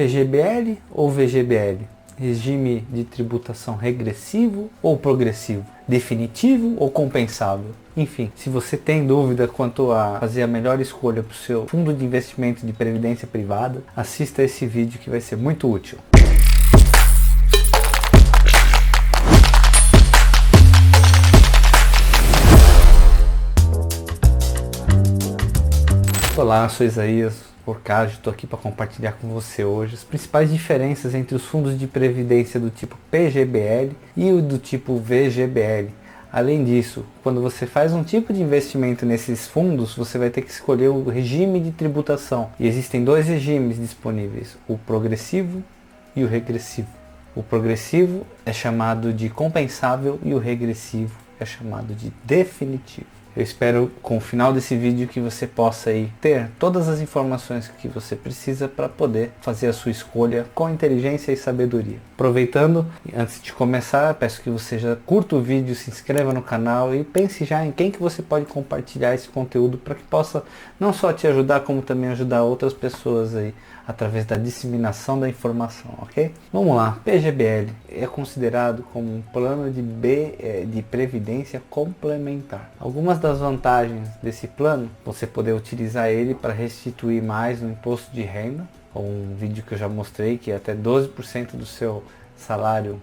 PGBL ou VGBL? Regime de tributação regressivo ou progressivo? Definitivo ou compensável? Enfim, se você tem dúvida quanto a fazer a melhor escolha para o seu fundo de investimento de previdência privada, assista esse vídeo que vai ser muito útil. Olá, eu sou Isaías Porcage, estou aqui para compartilhar com você hoje as principais diferenças entre os fundos de previdência do tipo PGBL e o do tipo VGBL. Além disso, quando você faz um tipo de investimento nesses fundos, você vai ter que escolher o regime de tributação. E existem dois regimes disponíveis, o progressivo e o regressivo. O progressivo é chamado de compensável e o regressivo é chamado de definitivo. Eu espero com o final desse vídeo que você possa aí ter todas as informações que você precisa para poder fazer a sua escolha com inteligência e sabedoria. Aproveitando, antes de começar, peço que você já curta o vídeo, se inscreva no canal e pense já em quem que você pode compartilhar esse conteúdo para que possa não só te ajudar, como também ajudar outras pessoas aí através da disseminação da informação, ok? Vamos lá, PGBL é considerado como um plano de previdência complementar. Algumas das vantagens desse plano, você poder utilizar ele para restituir mais no imposto de renda, um vídeo que eu já mostrei que até 12% do seu salário,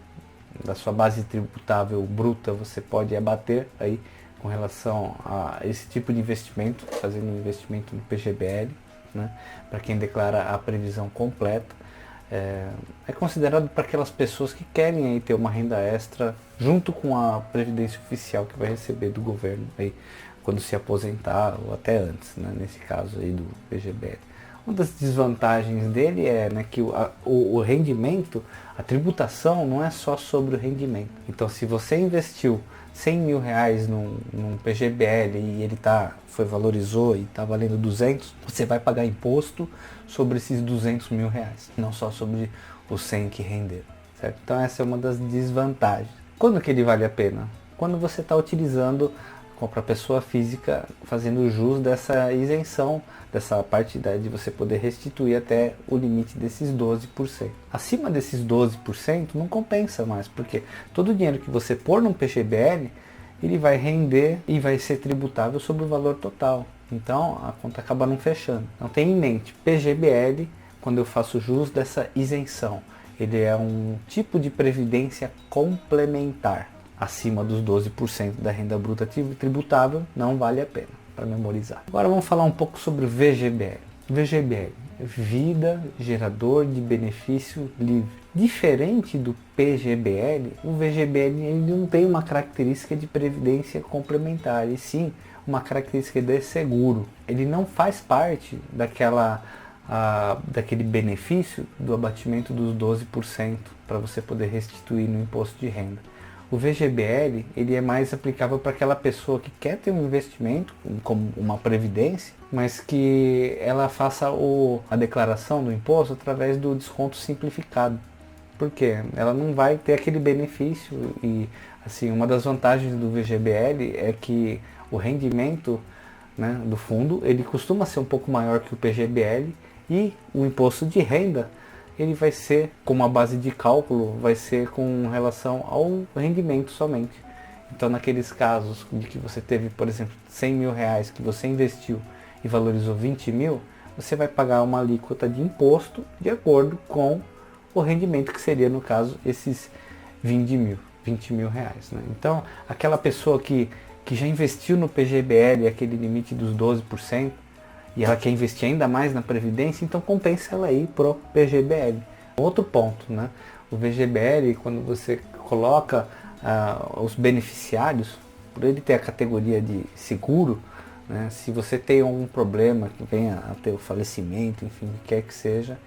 da sua base tributável bruta, você pode abater aí com relação a esse tipo de investimento, fazendo um investimento no PGBL. Né? Para quem declara a previsão completa, é considerado para aquelas pessoas que querem aí ter uma renda extra junto com a previdência oficial que vai receber do governo aí, quando se aposentar ou até antes, né? Nesse caso aí do PGBL. Uma das desvantagens dele é, né, que o rendimento, a tributação não é só sobre o rendimento. Então, se você investiu 100 mil reais num PGBL e ele valorizou e está valendo 200, você vai pagar imposto sobre esses 200 mil reais, não só sobre os 100 que renderam, certo? Então essa é uma das desvantagens. Quando que ele vale a pena? Quando você está utilizando para a pessoa física, fazendo jus dessa isenção, dessa parte de você poder restituir até o limite desses 12%. Acima desses 12% não compensa mais, porque todo o dinheiro que você pôr num PGBL, ele vai render e vai ser tributável sobre o valor total. Então a conta acaba não fechando. Então tenha em mente, PGBL, quando eu faço jus dessa isenção, ele é um tipo de previdência complementar. Acima dos 12% da renda bruta tributável, não vale a pena, para memorizar. Agora vamos falar um pouco sobre o VGBL. VGBL, Vida Gerador de Benefício Livre. Diferente do PGBL, o VGBL ele não tem uma característica de previdência complementar, e sim uma característica de seguro. Ele não faz parte daquele benefício do abatimento dos 12% para você poder restituir no imposto de renda. O VGBL ele é mais aplicável para aquela pessoa que quer ter um investimento, como uma previdência, mas que ela faça a declaração do imposto através do desconto simplificado. Por quê? Ela não vai ter aquele benefício e, assim, uma das vantagens do VGBL é que o rendimento, né, do fundo ele costuma ser um pouco maior que o PGBL e o imposto de renda ele vai ser, como a base de cálculo, vai ser com relação ao rendimento somente. Então naqueles casos de que você teve, por exemplo, 100 mil reais que você investiu e valorizou 20 mil, você vai pagar uma alíquota de imposto de acordo com o rendimento que seria, no caso, esses 20 mil reais. Né? Então aquela pessoa que já investiu no PGBL, aquele limite dos 12%, e ela quer investir ainda mais na previdência, então compensa ela ir pro PGBL. Outro ponto, né? O VGBL, quando você coloca os beneficiários, por ele ter a categoria de seguro, né? Se você tem algum problema que venha a ter o falecimento, enfim, o que quer que seja,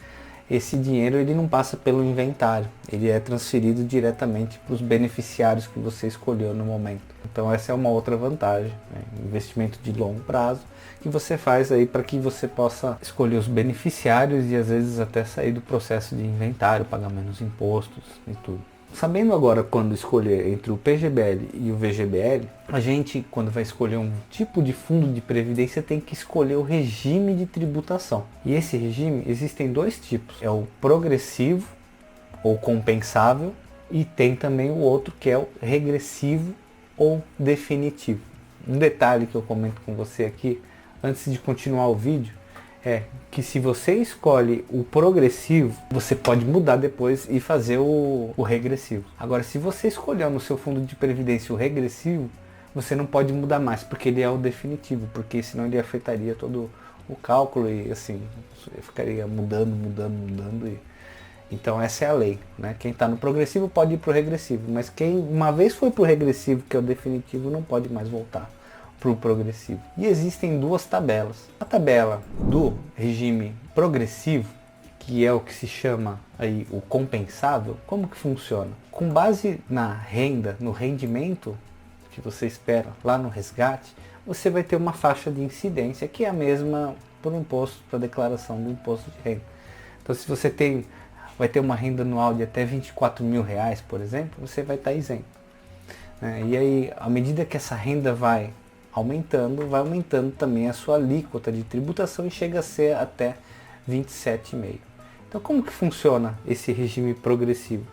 esse dinheiro ele não passa pelo inventário, ele é transferido diretamente para os beneficiários que você escolheu no momento. Então essa é uma outra vantagem, né? Investimento de longo prazo que você faz aí para que você possa escolher os beneficiários e às vezes até sair do processo de inventário, pagar menos impostos e tudo. sabendo agora quando escolher entre o PGBL e o VGBL, a gente, quando vai escolher um tipo de fundo de previdência, tem que escolher o regime de tributação. E esse regime, existem dois tipos, é o progressivo ou compensável, e tem também o outro que é o regressivo ou definitivo. Um detalhe que eu comento com você aqui, antes de continuar o vídeo, é que se você escolhe o progressivo, você pode mudar depois e fazer o regressivo. Agora, se você escolher no seu fundo de previdência o regressivo, você não pode mudar mais, porque ele é o definitivo, porque senão ele afetaria todo o cálculo e assim, ficaria mudando. Então essa é a lei, né? Quem está no progressivo pode ir para o regressivo, mas quem uma vez foi para o regressivo, que é o definitivo, não pode mais voltar para o progressivo. E existem duas tabelas. A tabela do regime progressivo, que é o que se chama aí o compensável, como que funciona? Com base na renda, no rendimento que você espera lá no resgate, você vai ter uma faixa de incidência que é a mesma para o imposto, para a declaração do imposto de renda. Então se você vai ter uma renda anual de até 24 mil reais, por exemplo, você vai estar isento. E aí, à medida que essa renda vai aumentando também a sua alíquota de tributação e chega a ser até 27,5%. Então como que funciona esse regime progressivo?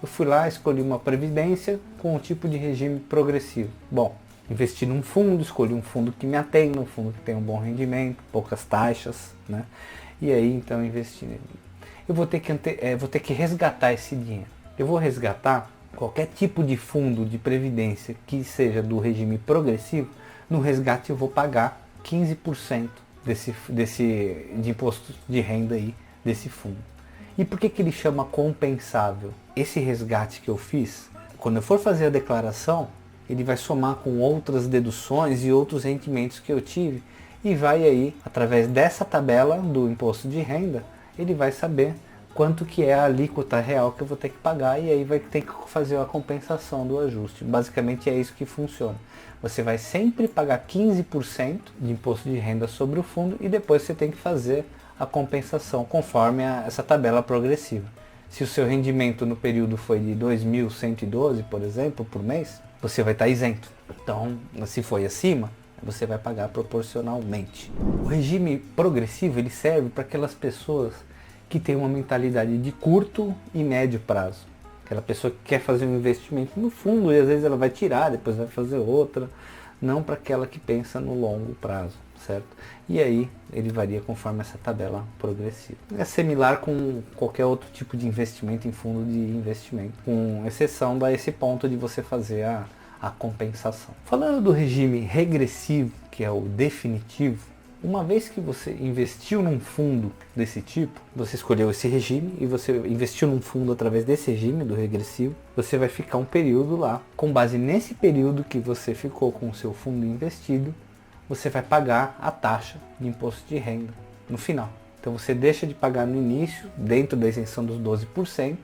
Eu fui lá, escolhi uma previdência com o tipo de regime progressivo. Bom, investi num fundo, escolhi um fundo que me atenda, um fundo que tem um bom rendimento, poucas taxas, né? E aí então investi nele. Eu vou ter que resgatar esse dinheiro. Eu vou resgatar qualquer tipo de fundo de previdência que seja do regime progressivo. No resgate eu vou pagar 15% de imposto de renda aí desse fundo. E por que ele chama compensável? Esse resgate que eu fiz, quando eu for fazer a declaração, ele vai somar com outras deduções e outros rendimentos que eu tive e vai aí, através dessa tabela do imposto de renda, ele vai saber quanto que é a alíquota real que eu vou ter que pagar e aí vai ter que fazer a compensação do ajuste. Basicamente é isso que funciona. Você vai sempre pagar 15% de imposto de renda sobre o fundo e depois você tem que fazer a compensação conforme essa tabela progressiva. Se o seu rendimento no período foi de 2.112, por exemplo, por mês, você vai estar isento. Então, se foi acima, você vai pagar proporcionalmente. O regime progressivo ele serve para aquelas pessoas que têm uma mentalidade de curto e médio prazo. Aquela pessoa que quer fazer um investimento no fundo e às vezes ela vai tirar, depois vai fazer outra. Não para aquela que pensa no longo prazo, certo? E aí ele varia conforme essa tabela progressiva. É similar com qualquer outro tipo de investimento em fundo de investimento, com exceção desse ponto de você fazer a compensação. Falando do regime regressivo, que é o definitivo, uma vez que você investiu num fundo desse tipo, você escolheu esse regime e você investiu num fundo através desse regime do regressivo, você vai ficar um período lá. Com base nesse período que você ficou com o seu fundo investido, você vai pagar a taxa de imposto de renda no final. Então você deixa de pagar no início, dentro da isenção dos 12%.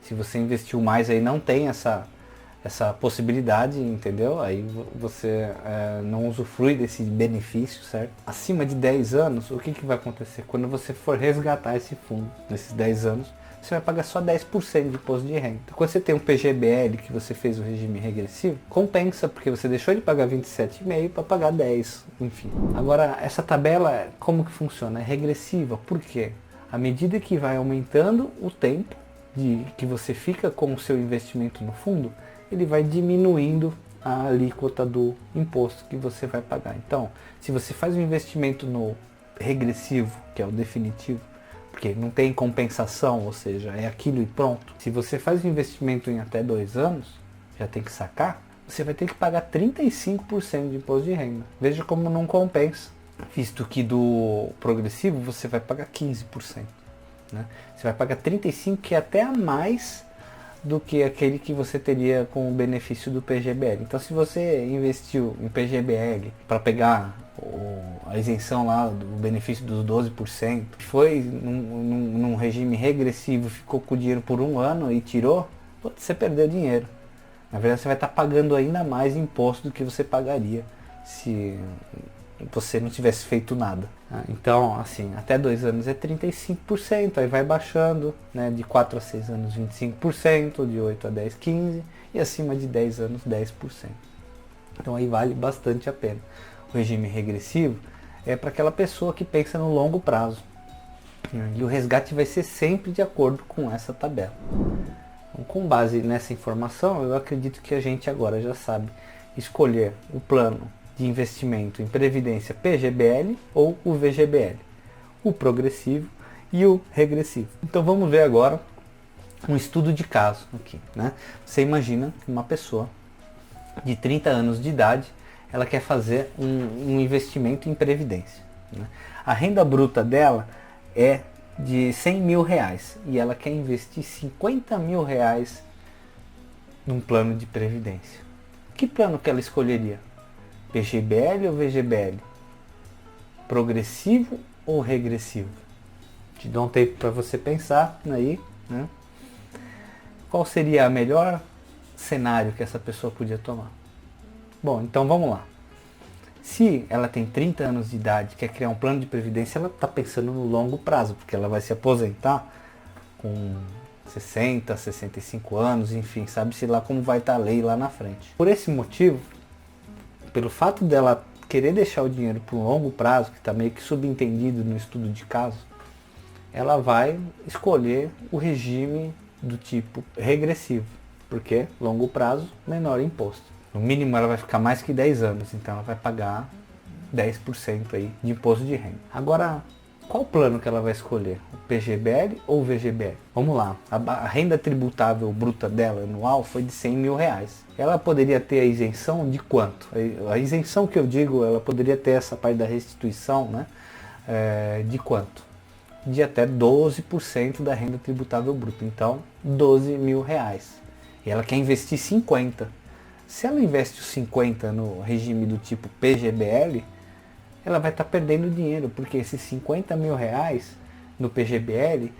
Se você investiu mais, aí não tem essa possibilidade, entendeu? Aí você não usufrui desse benefício, certo? Acima de 10 anos, o que vai acontecer? Quando você for resgatar esse fundo, nesses 10 anos, você vai pagar só 10% de imposto de renda. Então, quando você tem um PGBL que você fez o regime regressivo, compensa, porque você deixou de pagar 27,5 para pagar 10, enfim. Agora, essa tabela, como que funciona? É regressiva, por quê? À medida que vai aumentando o tempo que você fica com o seu investimento no fundo, ele vai diminuindo a alíquota do imposto que você vai pagar. Então, se você faz um investimento no regressivo, que é o definitivo, porque não tem compensação, ou seja, é aquilo e pronto. Se você faz um investimento em até 2 anos, já tem que sacar, você vai ter que pagar 35% de imposto de renda. Veja como não compensa, visto que do progressivo você vai pagar 15%. Né? Você vai pagar 35%, que é até a mais do que aquele que você teria com o benefício do PGBL. Então, se você investiu em PGBL para pegar a isenção lá do benefício dos 12%, foi num regime regressivo, ficou com o dinheiro por 1 ano e tirou, você perdeu dinheiro. Na verdade, você vai estar pagando ainda mais imposto do que você pagaria se você não tivesse feito nada. Então, assim, até 2 anos é 35%, aí vai baixando, né, de 4 a 6 anos 25%, de 8 a 10, 15%, e acima de 10 anos 10%. Então aí vale bastante a pena. O regime regressivo é para aquela pessoa que pensa no longo prazo. E o resgate vai ser sempre de acordo com essa tabela. Então, com base nessa informação, eu acredito que a gente agora já sabe escolher o plano de investimento em previdência PGBL ou o VGBL, o progressivo e o regressivo. Então vamos ver agora um estudo de caso aqui, né? Você imagina que uma pessoa de 30 anos de idade, ela quer fazer um investimento em previdência, né? A renda bruta dela é de 100 mil reais e ela quer investir 50 mil reais num plano de previdência. Que plano que ela escolheria? PGBL ou VGBL? Progressivo ou regressivo? Te dou um tempo para você pensar aí, né? Qual seria o melhor cenário que essa pessoa podia tomar? Bom, então vamos lá. Se ela tem 30 anos de idade e quer criar um plano de previdência, ela está pensando no longo prazo, porque ela vai se aposentar com 60, 65 anos, enfim, sabe-se lá como vai estar a lei lá na frente. Por esse motivo, pelo fato dela querer deixar o dinheiro para um longo prazo, que está meio que subentendido no estudo de caso, ela vai escolher o regime do tipo regressivo, porque longo prazo, menor imposto. No mínimo ela vai ficar mais que 10 anos, então ela vai pagar 10% aí de imposto de renda. Agora, qual plano que ela vai escolher? O PGBL ou o VGBL? Vamos lá, a renda tributável bruta dela anual foi de 100 mil reais. Ela poderia ter a isenção de quanto? A isenção que eu digo, ela poderia ter essa parte da restituição, né? De quanto? De até 12% da renda tributável bruta, então 12 mil reais. E ela quer investir 50. Se ela investe os 50 no regime do tipo PGBL, ela vai estar perdendo dinheiro, porque esses 50 mil reais no PGBL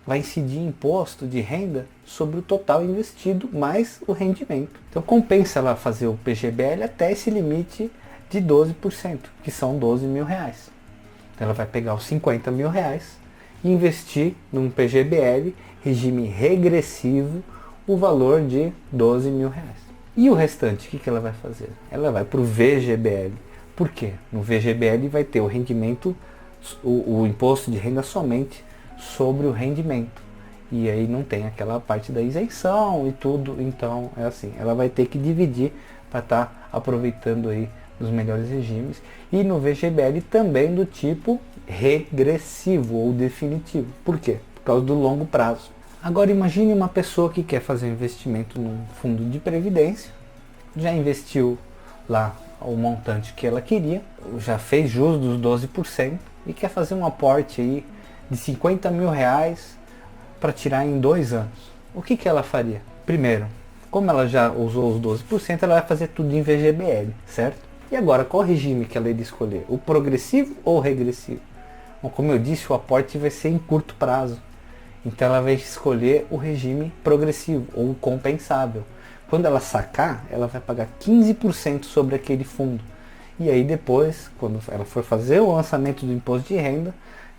vai incidir imposto de renda sobre o total investido mais o rendimento. Então compensa ela fazer o PGBL até esse limite de 12%, que são 12 mil reais. Então ela vai pegar os 50 mil reais e investir num PGBL, regime regressivo, o valor de 12 mil reais. E o restante, o que ela vai fazer? Ela vai para o VGBL. Por quê? No VGBL vai ter o rendimento, o imposto de renda somente sobre o rendimento. E aí não tem aquela parte da isenção e tudo. Então é assim, ela vai ter que dividir para estar aproveitando aí dos melhores regimes. E no VGBL também do tipo regressivo ou definitivo. Por quê? Por causa do longo prazo. Agora imagine uma pessoa que quer fazer um investimento num fundo de previdência, já investiu lá o montante que ela queria, já fez jus dos 12% e quer fazer um aporte aí de 50 mil reais para tirar em 2 anos. O que ela faria? Primeiro, como ela já usou os 12%, ela vai fazer tudo em VGBL, certo? E agora, qual regime que ela iria escolher? O progressivo ou o regressivo? Bom, como eu disse, o aporte vai ser em curto prazo. Então ela vai escolher o regime progressivo ou compensável. Quando ela sacar, ela vai pagar 15% sobre aquele fundo. E aí depois, quando ela for fazer o lançamento do imposto de renda,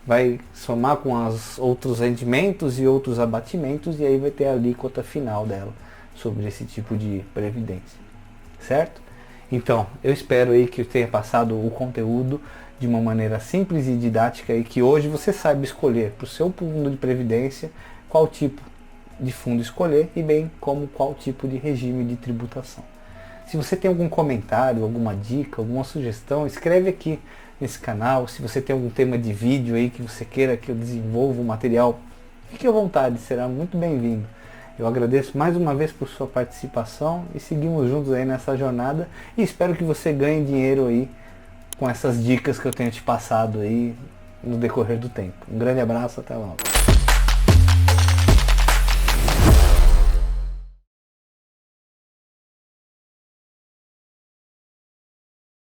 vai somar com os outros rendimentos e outros abatimentos e aí vai ter a alíquota final dela sobre esse tipo de previdência. Certo? Então, eu espero aí que eu tenha passado o conteúdo de uma maneira simples e didática e que hoje você saiba escolher para o seu fundo de previdência qual tipo de fundo escolher e bem como qual tipo de regime de tributação. Se você tem algum comentário, alguma dica, alguma sugestão, escreve aqui nesse canal. Se você tem algum tema de vídeo aí que você queira que eu desenvolva o material, fique à vontade, será muito bem-vindo. Eu agradeço mais uma vez por sua participação e seguimos juntos aí nessa jornada e espero que você ganhe dinheiro aí com essas dicas que eu tenho te passado aí no decorrer do tempo. Um grande abraço, até logo.